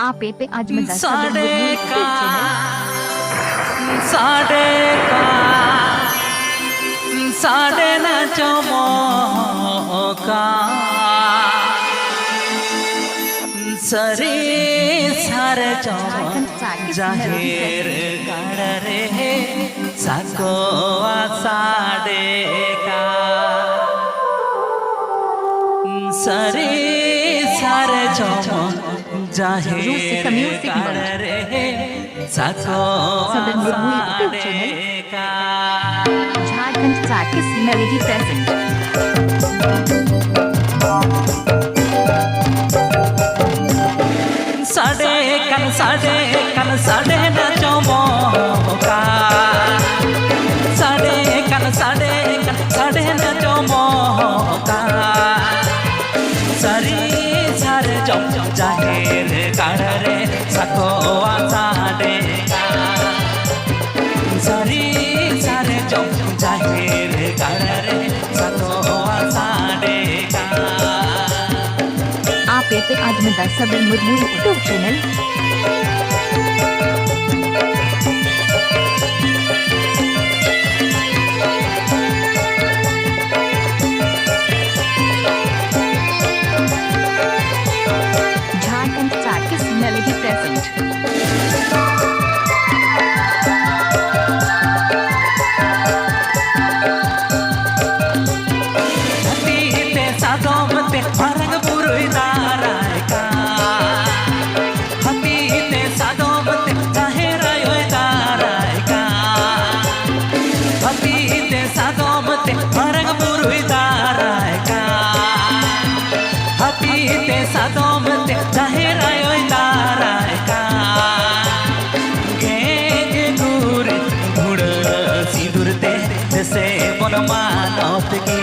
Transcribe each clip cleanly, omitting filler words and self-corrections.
आप पे आज मजा साढ़े का साढ़े न चमका सरे सारे जाहिर रे साको साढ़े का सरे सारे जाहिर रे साको साढ़े का झारखंड चार्किस मेलोडी प्रेजेंट साढ़े न चमका साढ़े न चमका सरी सारे जाहिर रे साको साढ़े का सरी सारे जाहिर रे साको साढ़े का आप पे आज मजा सबल मुर्मू यूट्यूब चैनल झारखंड चार्किस मेलोडी प्रेजेंट मानत की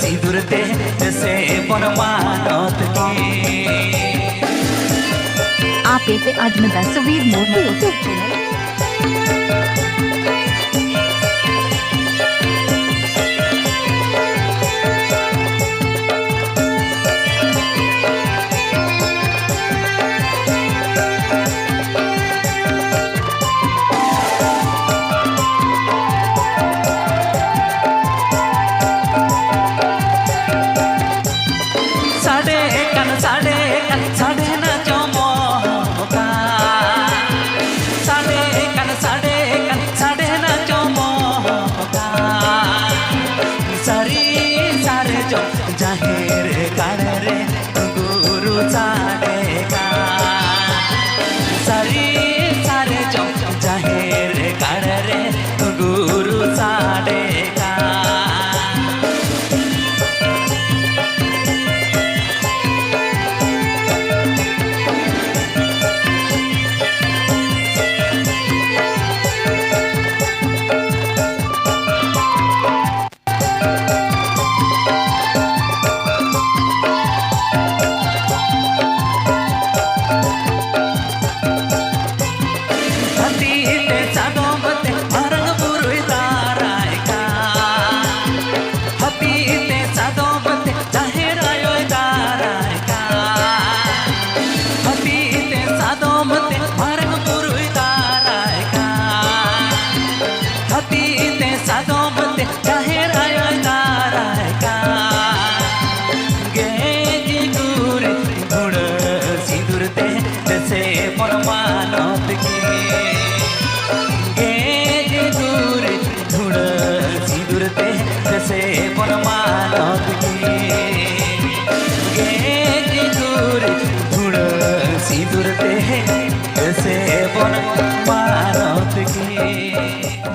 सिंदूरते से बन मानत की आप पे आज मजा सवीर मुर्मू यूट्यूब चैनल साढ़े न चमका साढ़े न चमका सरी सारे जाहिर रे गुरु साढ़े का सरी सारे जाहिर रे गुरु साढ़े का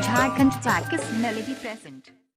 झारखंड चार्किस मेलोडी प्रेजेंट।